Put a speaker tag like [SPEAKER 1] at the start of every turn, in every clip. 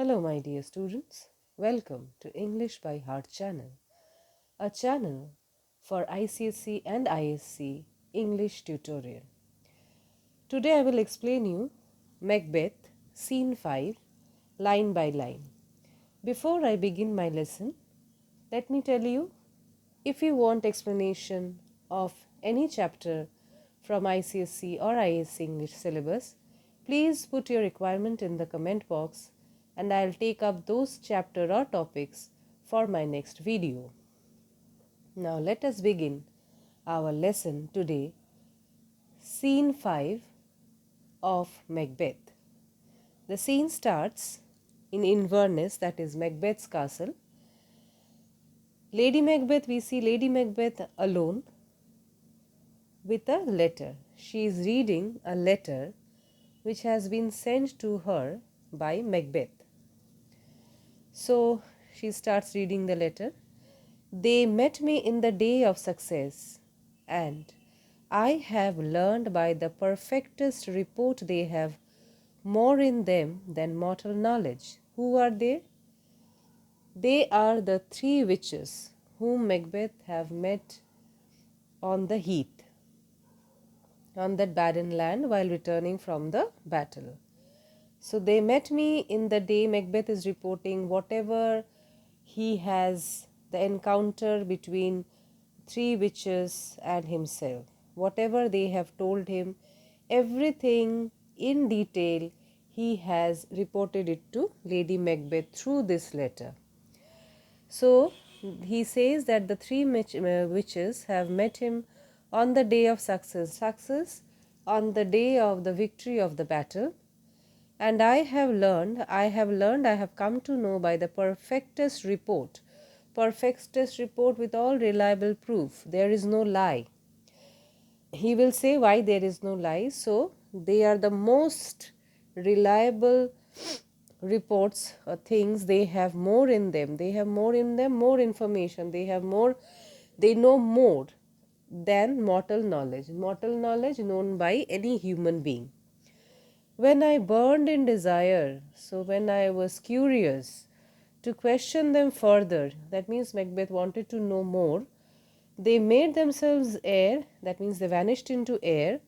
[SPEAKER 1] Hello, my dear students. Welcome to English by Heart channel, a channel for ICSE and ISC English tutorial. Today I will explain you Macbeth, Scene 5, line by line. Before I begin my lesson, let me tell you, if you want explanation of any chapter from ICSE or ISC English syllabus, please put your requirement in the comment box and I'll take up those chapter or topics for my next video. Now let us begin our lesson today, Scene 5 of Macbeth. The scene starts in Inverness, that is Macbeth's castle. We see Lady Macbeth alone with a letter. She is reading a letter which has been sent to her by Macbeth. So she starts reading the letter. They met me in the day of success, and I have learned by the perfectest report they have more in them than mortal knowledge. Who are they? They are the three witches whom Macbeth have met on the heath, on that barren land while returning from the battle. So they met me in the day. Macbeth is reporting whatever he has, the encounter between three witches and himself. Whatever they have told him, everything in detail, he has reported it to Lady Macbeth through this letter. So he says that the three witches have met him on the day of success, on the day of the victory of the battle. And I have come to know by the perfectest report with all reliable proof. There is no lie. He will say why there is no lie. So they are the most reliable reports or things. They have more in them. More information. They know more than mortal knowledge. Mortal knowledge known by any human being. When I burned in desire, so when I was curious to question them further, that means Macbeth wanted to know more, they made themselves air, that means they vanished into air,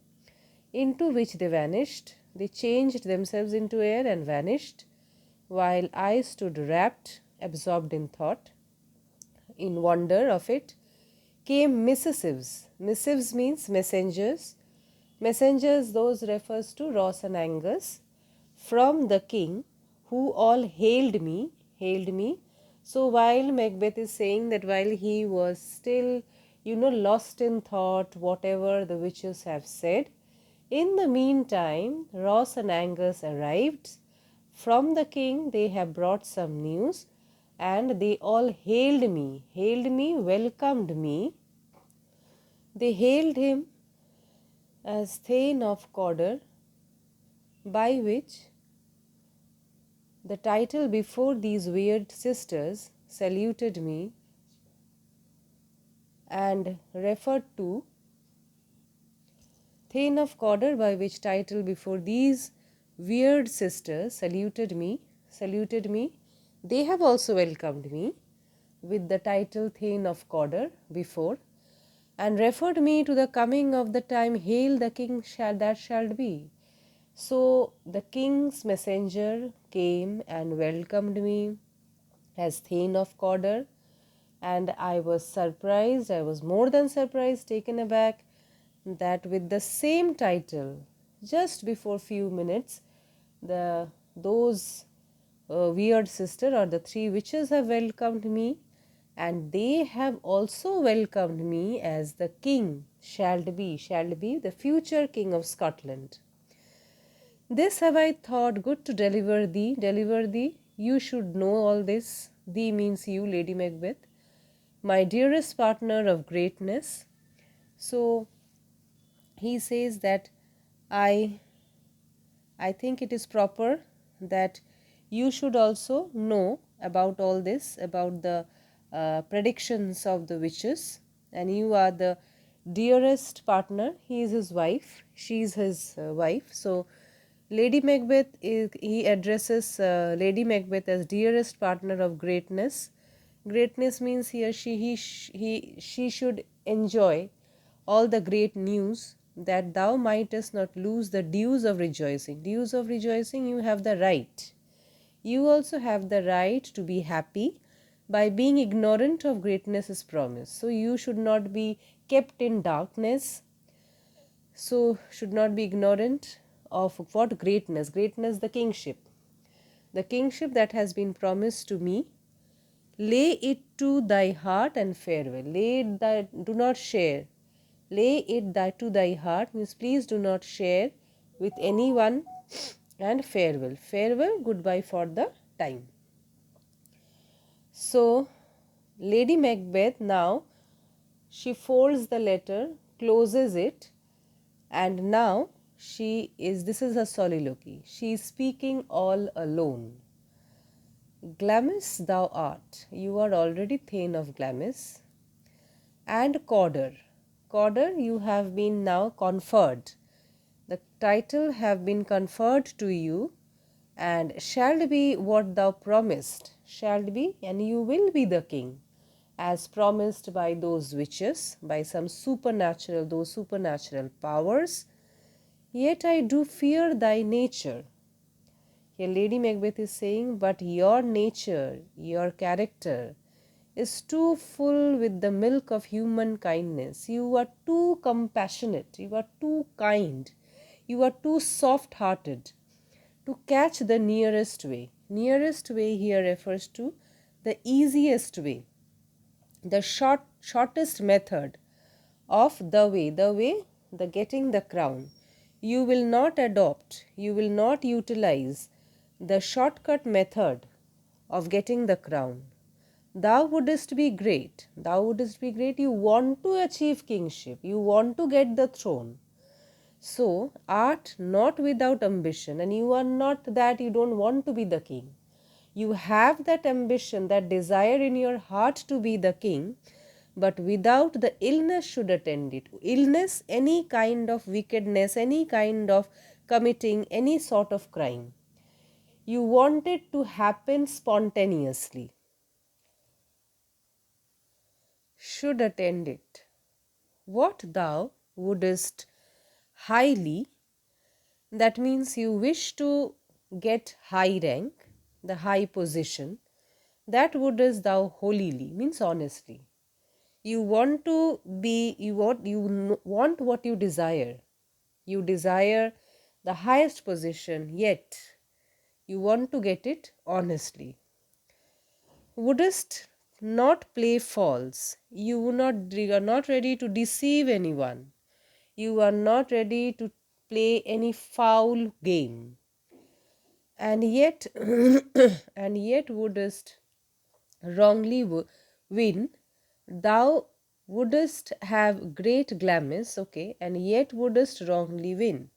[SPEAKER 1] into which they vanished. They changed themselves into air and vanished, while I stood rapt, absorbed in thought. In wonder of it came missives. Missives means messengers. Messengers, those refers to Ross and Angus, from the king, who all hailed me. So while Macbeth is saying that while he was still, lost in thought, whatever the witches have said, in the meantime, Ross and Angus arrived from the king. They have brought some news and they all hailed me, welcomed me. They hailed him as Thane of Cawdor, by which the title before these weird sisters saluted me and referred to Thane of Cawdor, by which title before these weird sisters saluted me. They have also welcomed me with the title Thane of Cawdor before, and referred me to the coming of the time. Hail the king that shall be. So the king's messenger came and welcomed me as Thane of Cawdor, and I was surprised, I was more than surprised, taken aback, that with the same title, just before few minutes, those weird sister or the three witches have welcomed me, and they have also welcomed me as the king shall be, the future king of Scotland. This have I thought good to deliver thee. You should know all this. Thee means you, Lady Macbeth, my dearest partner of greatness. So he says that I think it is proper that you should also know about all this, about the predictions of the witches, and you are the dearest partner. He is his wife, she is his wife. So Lady Macbeth is, he addresses Lady Macbeth as dearest partner of greatness. Greatness means here she should enjoy all the great news, that thou mightest not lose the dues of rejoicing. Dues of rejoicing, you have the right. You also have the right to be happy by being ignorant of greatness's promise. So you should not be kept in darkness, so should not be ignorant of what greatness. Greatness, the kingship. The kingship that has been promised to me. Lay it to thy heart and farewell. Lay it do not share. Lay it to thy heart means please do not share with anyone, and farewell. Farewell, goodbye for the time. So, Lady Macbeth now, she folds the letter, closes it, and now this is her soliloquy. She is speaking all alone. Glamis thou art, you are already Thane of Glamis, and Cawdor. Cawdor, you have been now conferred. The title have been conferred to you, and shall be what thou promised, shall be, and you will be the king, as promised by those witches, by those supernatural powers. Yet I do fear thy nature. Here Lady Macbeth is saying, but your nature, your character is too full with the milk of human kindness. You are too compassionate, you are too kind, you are too soft hearted to catch the nearest way. Nearest way here refers to the easiest way, the shortest method of the getting the crown. You will not adopt, you will not utilize the shortcut method of getting the crown. Thou wouldest be great, you want to achieve kingship, you want to get the throne. So, art not without ambition, and you are not that you don't want to be the king. You have that ambition, that desire in your heart to be the king, but without the illness should attend it. Illness, any kind of wickedness, any kind of committing any sort of crime. You want it to happen spontaneously, should attend it. What thou wouldest highly, that means you wish to get high rank, the high position. That wouldest thou holily, means honestly. You want to be, want what you desire. You desire the highest position, yet you want to get it honestly. Wouldest not play false. You are not ready to deceive anyone. You are not ready to play any foul game. And yet and yet wouldest wrongly win. Thou wouldest have great Glamis, okay, and yet wouldest wrongly win.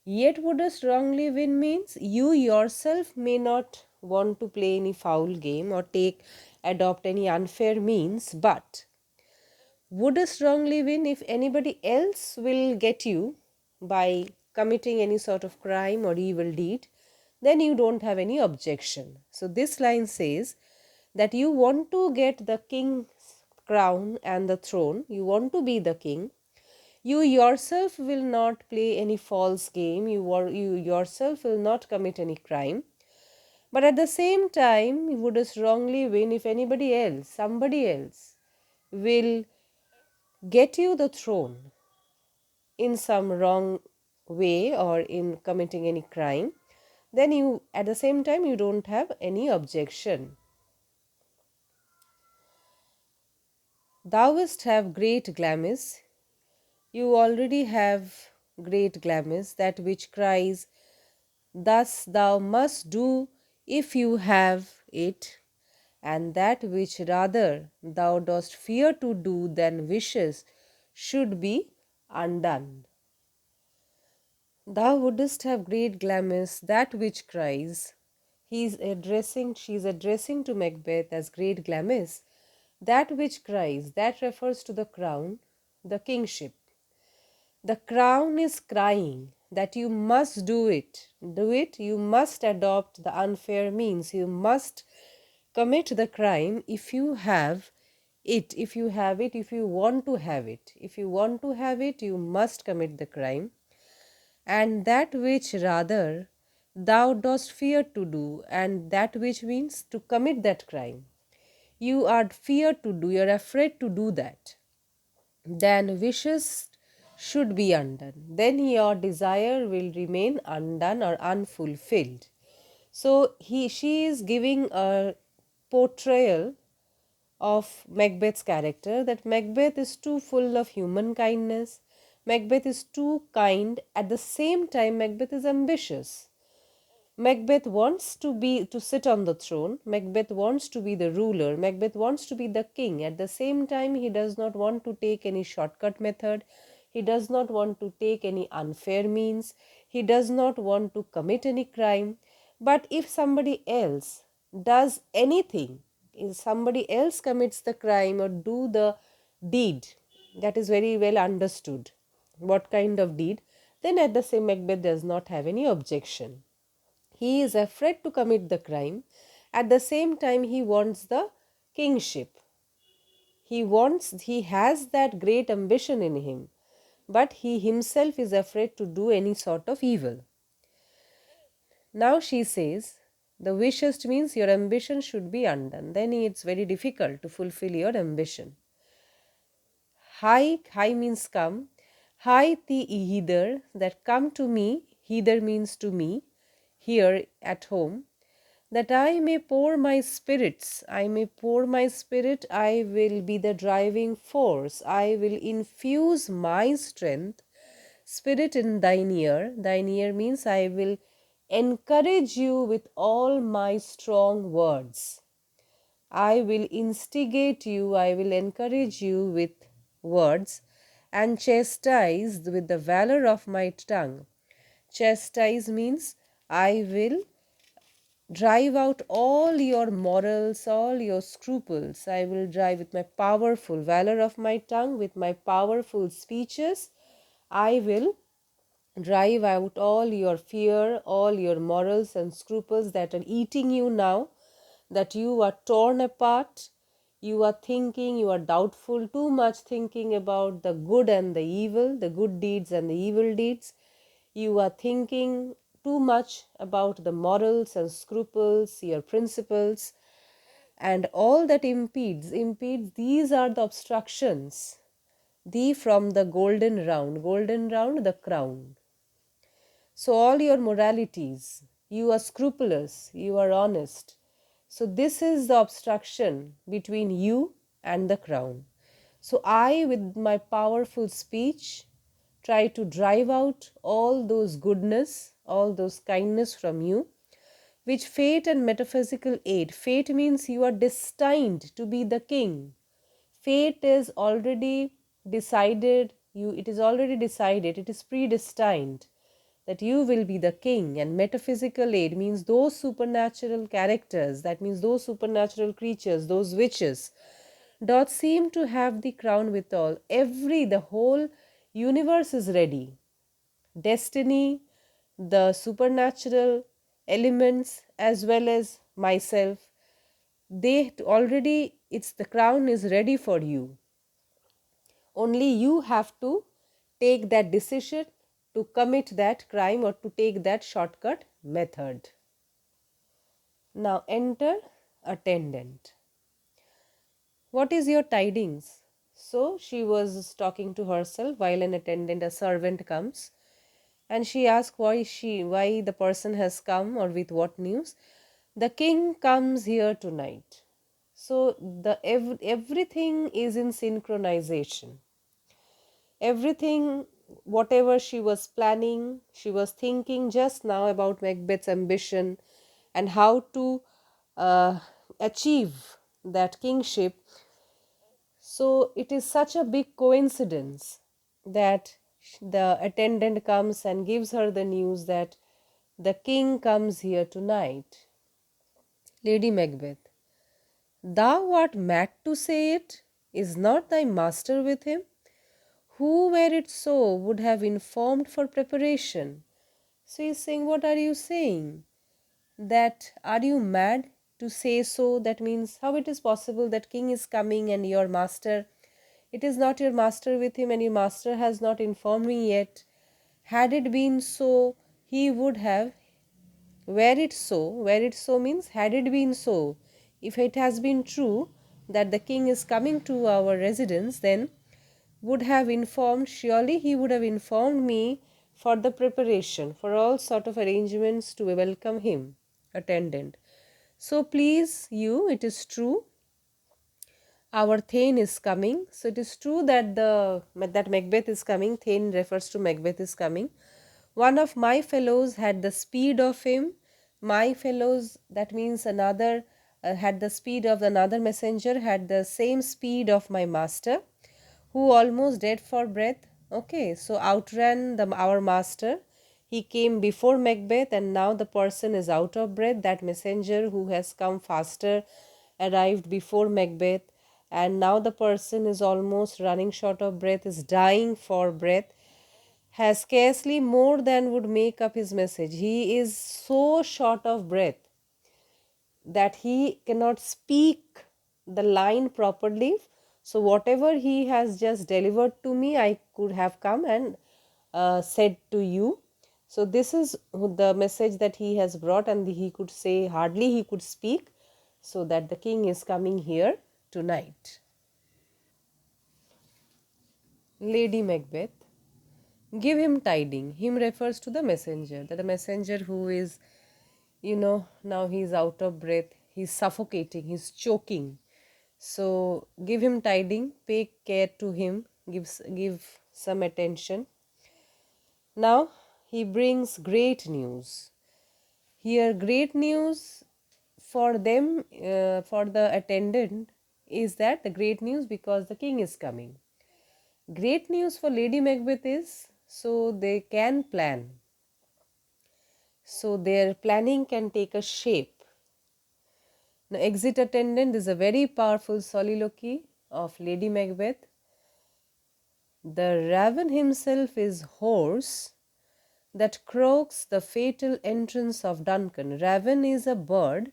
[SPEAKER 1] Yet wouldest wrongly win means you yourself may not want to play any foul game or adopt any unfair means, but wouldest wrongly win if anybody else will get you by committing any sort of crime or evil deed, then you don't have any objection. So this line says that you want to get the king's crown and the throne, you want to be the king. You yourself will not play any false game, you yourself will not commit any crime. But at the same time, you would wrongly win if somebody else, will get you the throne in some wrong way or in committing any crime, then you at the same time you don't have any objection. Thou wouldst have great Glamis, you already have great Glamis, that which cries, thus thou must do if you have it, and that which rather thou dost fear to do than wishes should be undone. Thou wouldst have great Glamis, that which cries. She is addressing to Macbeth as great Glamis, that which cries. That refers to the crown, the kingship. The crown is crying, that you must do it. Do it, you must adopt the unfair means. You must commit the crime if you have it, if you have it, if you want to have it. If you want to have it, you must commit the crime. And that which rather thou dost fear to do, and that which means to commit that crime. You are feared to do, you are afraid to do that, then wishes should be undone. Then your desire will remain undone or unfulfilled. So she is giving a portrayal of Macbeth's character, that Macbeth is too full of human kindness. Macbeth is too kind. At the same time, Macbeth is ambitious. Macbeth wants to sit on the throne. Macbeth wants to be the ruler. Macbeth wants to be the king. At the same time, he does not want to take any shortcut method. He does not want to take any unfair means. He does not want to commit any crime. But if somebody else does anything, if somebody else commits the crime or do the deed, that is very well understood. What kind of deed? Then at the same, Macbeth does not have any objection. He is afraid to commit the crime. At the same time, he wants the kingship. He has that great ambition in him, but he himself is afraid to do any sort of evil. Now she says, the wishes means your ambition should be undone. Then it's very difficult to fulfill your ambition. Hi means come. Hi the hither, that come to me. Hither means to me, here at home, that I may pour my spirits. I may pour my spirit. I will be the driving force. I will infuse my strength, spirit in thine ear. Thine ear means I will encourage you with all my strong words. I will instigate you, I will encourage you with words, and chastise with the valor of my tongue. Chastise means I will drive out all your morals, all your scruples. I will drive with my powerful valor of my tongue, with my powerful speeches. I will drive out all your fear, all your morals and scruples that are eating you now, that you are torn apart. You are thinking, you are doubtful, too much thinking about the good and the evil, the good deeds and the evil deeds. You are thinking too much about the morals and scruples, your principles, and all that impedes. These are the obstructions. The from the golden round, the crown. So all your moralities, you are scrupulous, you are honest. So this is the obstruction between you and the crown. So I, with my powerful speech, try to drive out all those goodness, all those kindness from you, which fate and metaphysical aid. Fate means you are destined to be the king. Fate is already decided, it is already decided, it is predestined that you will be the king. And metaphysical aid means those supernatural characters, that means those supernatural creatures, those witches, doth seem to have the crown withal. The whole universe is ready. Destiny, the supernatural elements, as well as myself, they already, it's the crown is ready for you. Only you have to take that decision to commit that crime or to take that shortcut method. Now enter attendant. What is your tidings? So she was talking to herself while an attendant, a servant comes, and she asks why the person has come or with what news. The king comes here tonight. So everything is in synchronization. Everything, whatever she was planning, she was thinking just now about Macbeth's ambition and how to achieve that kingship. So it is such a big coincidence that the attendant comes and gives her the news that the king comes here tonight. Lady Macbeth, thou art mad to say it. Is not thy master with him? who, were it so, would have informed for preparation. So he's saying, what are you saying? That are you mad to say so? That means how it is possible that king is coming and your master, it is not your master with him and your master has not informed me yet. Had it been so, he would have. Were it so means had it been so. If it has been true that the king is coming to our residence, then would have informed, surely he would have informed me for the preparation, for all sort of arrangements to welcome him, attendant. So please you, it is true, our Thane is coming. So it is true that that Macbeth is coming. Thane refers to Macbeth is coming. One of my fellows had the speed of him. My fellows, that means another, had the speed of another messenger, had the same speed of my master, who almost dead for breath. Okay, so outran our master. He came before Macbeth, and now the person is out of breath. That messenger who has come faster arrived before Macbeth, and now the person is almost running short of breath, is dying for breath, has scarcely more than would make up his message. He is so short of breath that he cannot speak the line properly. So, whatever he has just delivered to me, I could have come and said to you. So, this is the message that he has brought, and he could say, hardly he could speak, so that the king is coming here tonight. Lady Macbeth, give him tiding. Him refers to the messenger, that the messenger who is, now he's out of breath, he's suffocating, he's choking. So give him tiding, pay care to him, give some attention. Now he brings great news. Here, great news for them, for the attendant, is that the great news because the king is coming. Great news for Lady Macbeth is so they can plan. So their planning can take a shape. The exit attendant is a very powerful soliloquy of Lady Macbeth. The raven himself is hoarse that croaks the fatal entrance of Duncan. Raven is a bird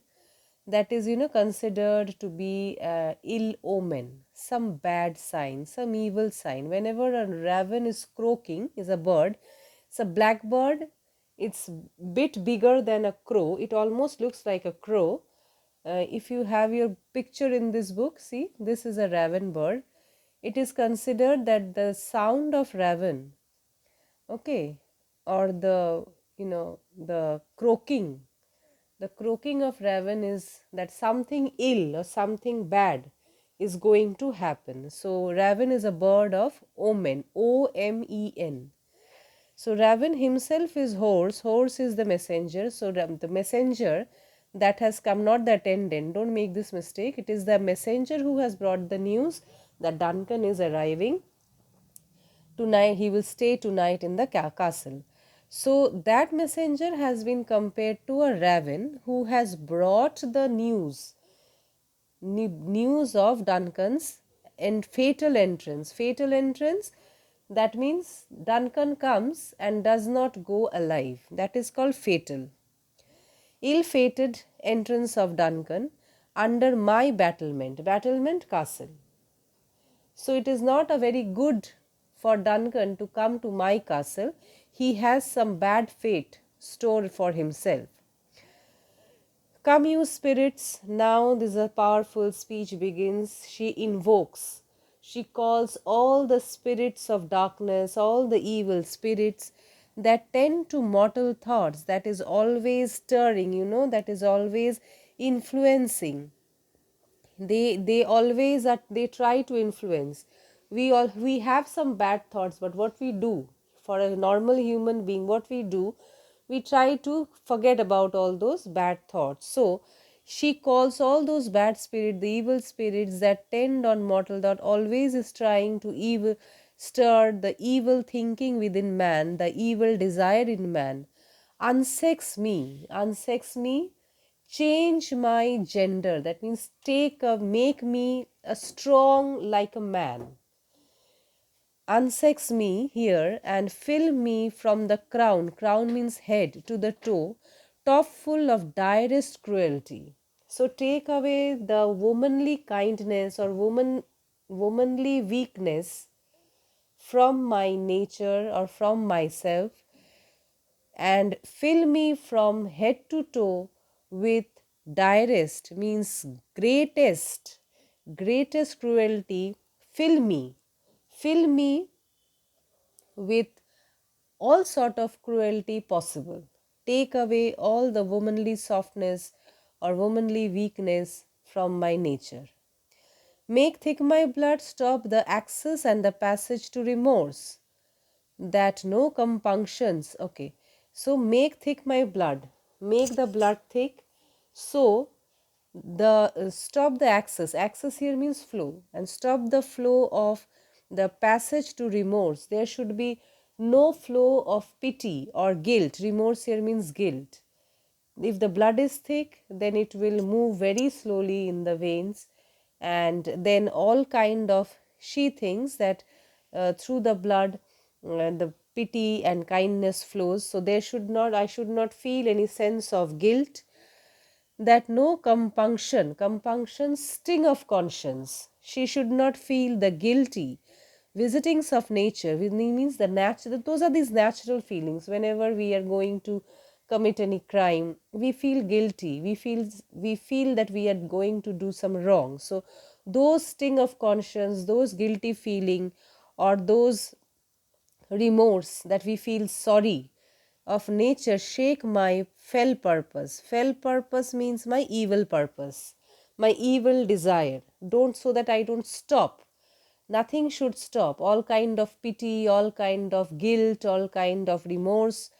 [SPEAKER 1] that is, considered to be ill omen, some bad sign, some evil sign. Whenever a raven is croaking, is a bird, it's a black bird, it's bit bigger than a crow, it almost looks like a crow. If you have your picture in this book, see, this is a raven bird. It is considered that the sound of raven, okay, or the croaking of raven is that something ill or something bad is going to happen. So raven is a bird of omen, omen. So raven himself is hoarse. Hoarse is the messenger. So the messenger that has come, not the attendant, don't make this mistake, it is the messenger who has brought the news that Duncan is arriving tonight, he will stay tonight in the castle. So that messenger has been compared to a raven who has brought the news of Duncan's and fatal entrance. Fatal entrance, that means Duncan comes and does not go alive. That is called fatal. Ill-fated entrance of Duncan under my battlement. Battlement, castle. So it is not a very good for Duncan to come to my castle. He has some bad fate stored for himself. Come, you spirits, now this is a powerful speech begins. She invokes, she calls all the spirits of darkness, all the evil spirits that tend to mortal thoughts, that is always stirring, that is always influencing. They always are, they try to influence. We have some bad thoughts, but what we do for a normal human being, what we do, we try to forget about all those bad thoughts. So she calls all those bad spirits, the evil spirits that tend on mortal thought, always is trying to evil stir the evil thinking within man, the evil desire in man. Unsex me, change my gender, that means make me a strong like a man. unsex me here and fill me from the crown, crown means head, to the toe, top full of direst cruelty. So take away the womanly kindness or womanly weakness from my nature or from myself, and fill me from head to toe with direst means greatest cruelty. Fill me with all sort of cruelty possible. Take away all the womanly softness or womanly weakness from my nature. Make thick my blood, stop the access and the passage to remorse, that no compunctions. Okay, so make thick my blood, make the blood thick, so the stop the access here means flow, and stop the flow of the passage to remorse. There should be no flow of pity or guilt. Remorse here means guilt. If the blood is thick, then it will move very slowly in the veins, and then all kind of she thinks that through the blood the pity and kindness flows. So there should not, I should not feel any sense of guilt, that no compunction, sting of conscience. She should not feel the guilty visitings of nature, which means the natural, those are these natural feelings. Whenever we are going to commit any crime, we feel guilty, we feel that we are going to do some wrong. So those sting of conscience, those guilty feeling, or those remorse that we feel sorry of nature, shake my fell purpose. Fell purpose means my evil purpose, my evil desire. Don't, so that I don't stop. Nothing should stop. All kind of pity, all kind of guilt, all kind of remorse.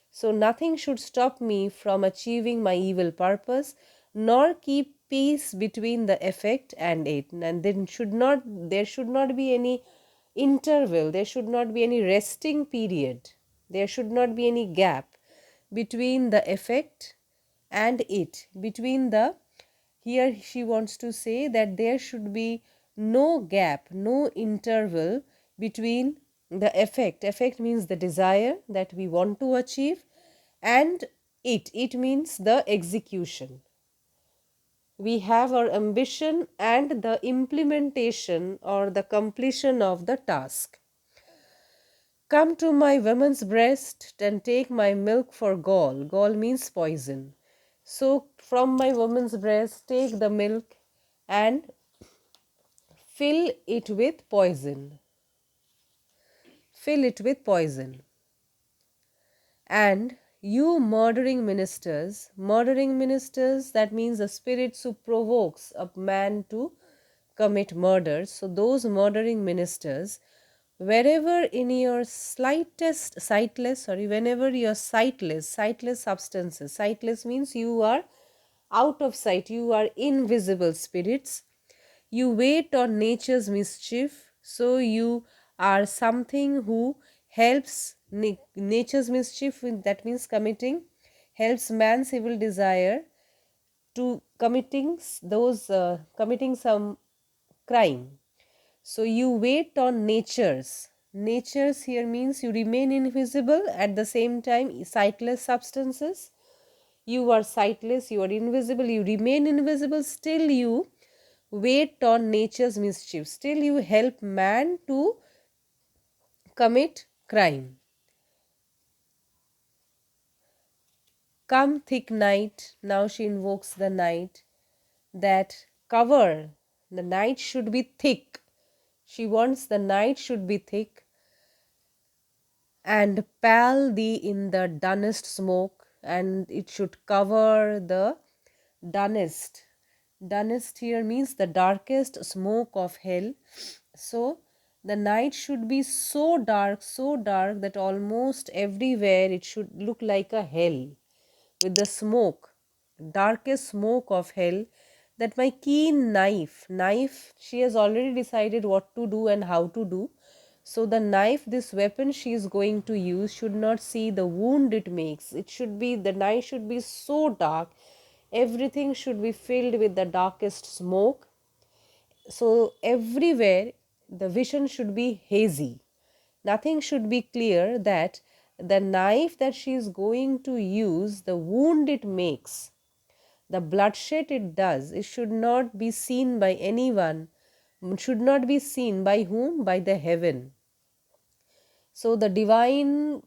[SPEAKER 1] So nothing should stop me from achieving my evil purpose, nor keep peace between the effect and it. And then there should not be any interval, there should not be any resting period, there should not be any gap between the effect and it. Between the, here she wants to say that there should be no gap, no interval between the effect means the desire that we want to achieve, and it means the execution. We have our ambition and the implementation or the completion of the task. Come to my woman's breast and take my milk for gall. Gall means poison. So from my woman's breast take the milk and fill it with poison. Fill it with poison. And you murdering ministers, that means the spirits who provokes a man to commit murder. So those murdering ministers, wherever in your whenever you're sightless substances, sightless means you are out of sight, you are invisible spirits, you wait on nature's mischief, so you are something who helps nature's mischief, that means committing, helps man's evil desire to committing some crime. So you wait on nature's here means you remain invisible, at the same time sightless substances. You are sightless, you are invisible, you remain invisible, still you wait on nature's mischief, still you help man to commit crime. Come thick night, now she invokes the night, that cover, the night should be thick. She wants the night should be thick, and pall thee in the dunnest smoke, and it should cover the dunnest. Dunnest here means the darkest smoke of hell. So the night should be so dark that almost everywhere it should look like a hell, with the smoke, darkest smoke of hell, that my keen knife, she has already decided what to do and how to do. So the knife, this weapon she is going to use, should not see the wound it makes. It should be, the knife should be so dark, everything should be filled with the darkest smoke. So everywhere the vision should be hazy. Nothing should be clear that the knife that she is going to use, the wound it makes, the bloodshed it does, it should not be seen by anyone, should not be seen by whom? By the heaven. So the divine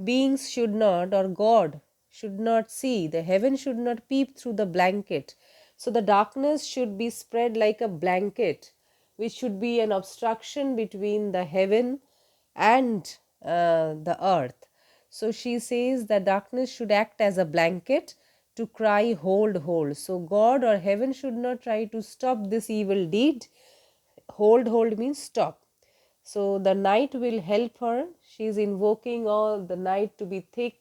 [SPEAKER 1] beings should not, or God should not see, the heaven should not peep through the blanket. So the darkness should be spread like a blanket, which should be an obstruction between the heaven and the earth. So she says the darkness should act as a blanket to cry, hold, hold. So God or heaven should not try to stop this evil deed. Hold means stop. So the night will help her. She is invoking all the night to be thick,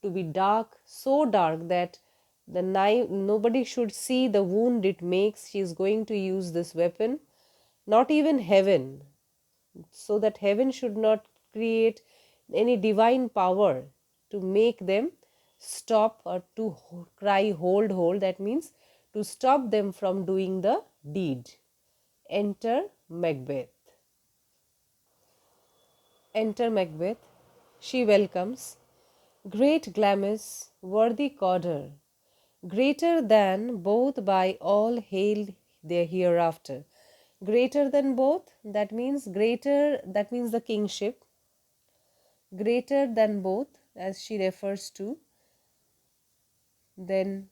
[SPEAKER 1] to be dark, so dark that the knife, nobody should see the wound it makes. She is going to use this weapon, not even heaven, so that heaven should not create any divine power to make them stop or to cry, hold, hold. That means to stop them from doing the deed. Enter Macbeth. Enter Macbeth. She welcomes. Great Glamis, worthy Cawdor, greater than both by all hail their hereafter. Greater than both, that means greater, that means the kingship. Greater than both, as she refers to. Then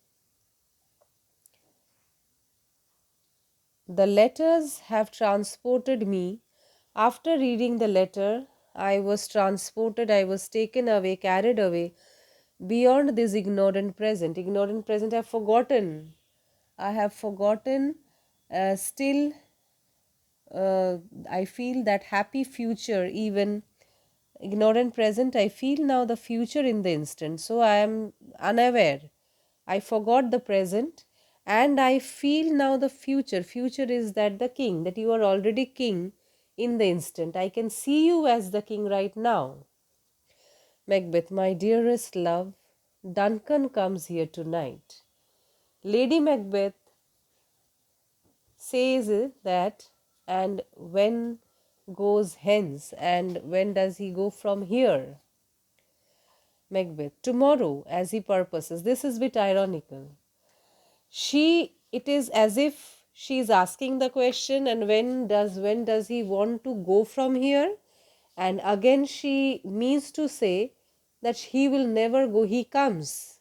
[SPEAKER 1] the letters have transported me. After reading the letter, I was transported, I was taken away, carried away beyond this ignorant present. Ignorant present, I have forgotten. I have forgotten. Still, I feel that happy future, even ignorant present. I feel now the future in the instant. So I am unaware. I forgot the present and I feel now the future. Future is that the king, that you are already king in the instant. I can see you as the king right now. Macbeth, my dearest love, Duncan comes here tonight. Lady Macbeth says that, and when goes hence, and when does he go from here? Macbeth, tomorrow, as he purposes. This is a bit ironical. It is as if she is asking the question, and when does he want to go from here? And again she means to say that he will never go. He comes,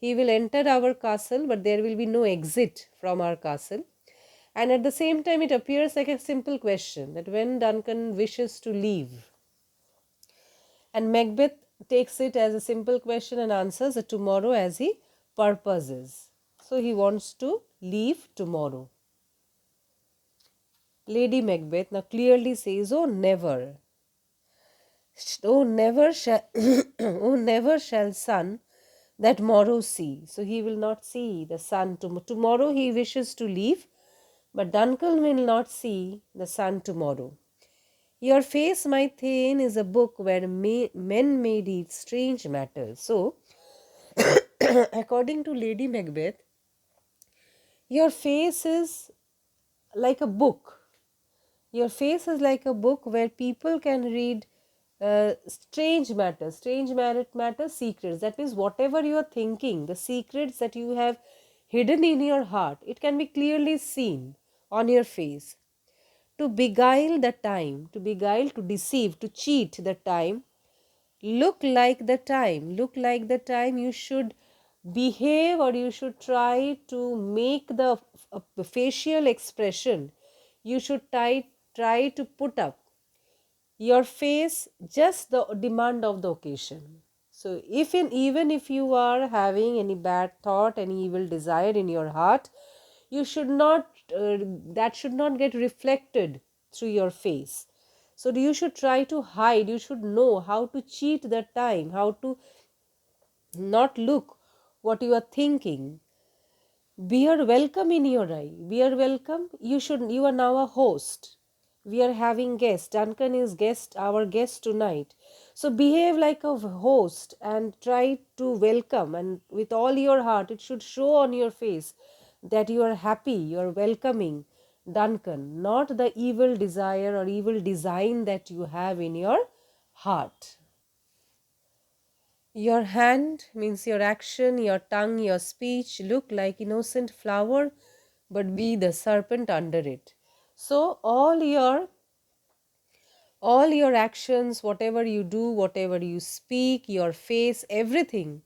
[SPEAKER 1] he will enter our castle, but there will be no exit from our castle. And at the same time, it appears like a simple question, that when Duncan wishes to leave. And Macbeth takes it as a simple question and answers that tomorrow as he purposes. So he wants to leave tomorrow. Lady Macbeth now clearly says, "Oh, never. Oh, never shall, oh, never shall sun that morrow see." So he will not see the sun tomorrow. He wishes to leave, but Duncan will not see the sun tomorrow. Your face, my Thane, is a book where men may read strange matters. So, according to Lady Macbeth, your face is like a book. Your face is like a book where people can read strange matters, secrets. That means whatever you are thinking, the secrets that you have hidden in your heart, it can be clearly seen on your face. To beguile the time, to beguile, to deceive, to cheat the time, look like the time you should behave, or you should try to make the facial expression. You should try to put up your face just the demand of the occasion. So even if you are having any bad thought, any evil desire in your heart, you should not that should not get reflected through your face. So you should try to hide. You should know how to cheat the time, how to not look what you are thinking. We are welcome in your eye. We are welcome. You are now a host. We are having guest. Duncan is our guest tonight. So behave like a host and try to welcome, and with all your heart it should show on your face that you are happy, you are welcoming. Duncan, not the evil desire or evil design that you have in your heart. Your hand means your action, your tongue, your speech look like innocent flower, but be the serpent under it. So all your actions, whatever you do, whatever you speak, your face, everything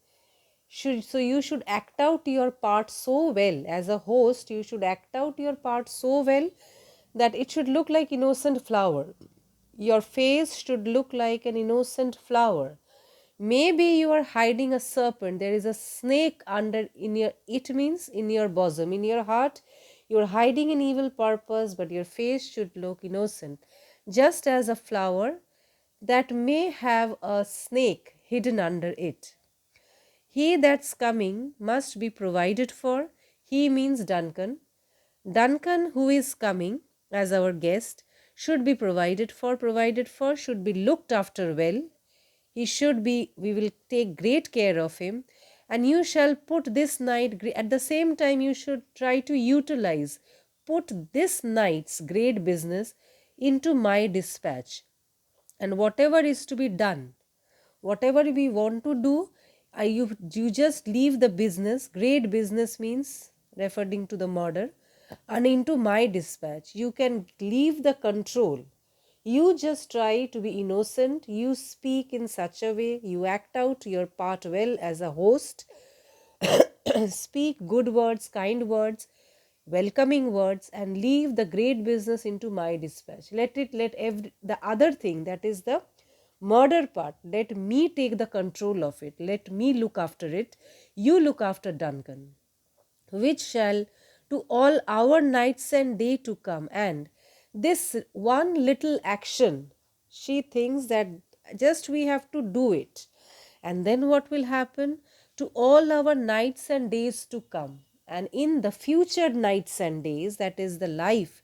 [SPEAKER 1] you should act out your part so well. As a host, you should act out your part so well that it should look like innocent flower. Your face should look like an innocent flower. Maybe you are hiding a serpent, there is a snake under in your, it means in your bosom, in your heart you are hiding an evil purpose, but your face should look innocent, just as a flower that may have a snake hidden under it. He that's coming must be provided for. He means Duncan. Duncan, who is coming as our guest, should be provided for, should be looked after well. He should be, we will take great care of him. And you shall put this night, at the same time, you should try to utilize, put this night's great business into my dispatch. And whatever is to be done, whatever we want to do, you just leave the business. Great business means referring to the murder, and into my dispatch. You can leave the control. You just try to be innocent. You speak in such a way, you act out your part well as a host. Speak good words, kind words, welcoming words, and leave the great business into my dispatch. Let the other thing, that is the murder part, let me take the control of it. Let me look after it. You look after Duncan, which shall to all our nights and day to come. And this one little action, she thinks that just we have to do it, and then what will happen to all our nights and days to come, and in the future nights and days, that is the life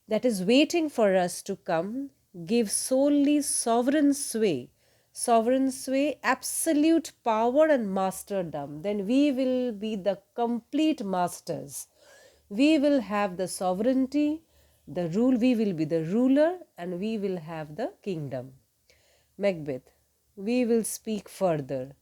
[SPEAKER 1] that is waiting for us to come, give solely sovereign sway, absolute power and masterdom. Then we will be the complete masters. We will have the sovereignty, the rule, we will be the ruler, and we will have the kingdom. Macbeth, we will speak further.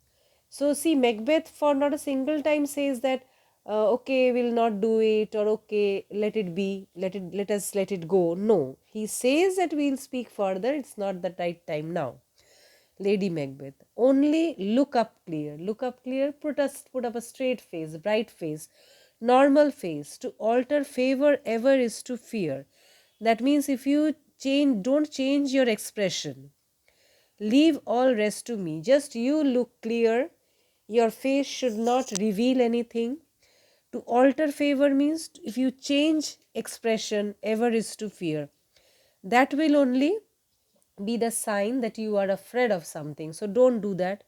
[SPEAKER 1] So see, Macbeth for not a single time says that okay, we'll not do it, or okay, let it be, let it go. No, he says that we'll speak further. It's not the right time now. Lady Macbeth, only look up clear, put up a straight face, bright face, normal face. To alter favor ever is to fear. That means if you don't change your expression. Leave all rest to me. Just you look clear. Your face should not reveal anything. To alter favor means if you change expression, ever is to fear. That will only be the sign that you are afraid of something. So don't do that,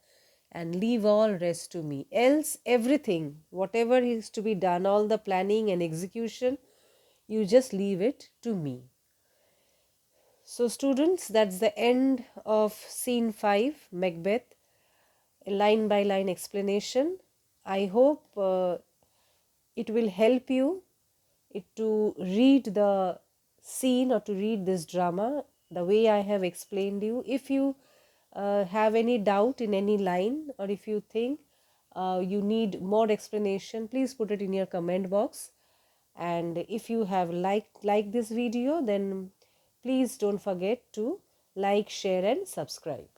[SPEAKER 1] and leave all rest to me. Else everything, whatever is to be done, all the planning and execution, you just leave it to me. So students, that's the end of scene 5, Macbeth, line by line explanation. I hope it will help you to read the scene or to read this drama the way I have explained you. If you have any doubt in any line, or if you think you need more explanation, please put it in your comment box. And if you have liked this video, then please don't forget to like, share and subscribe.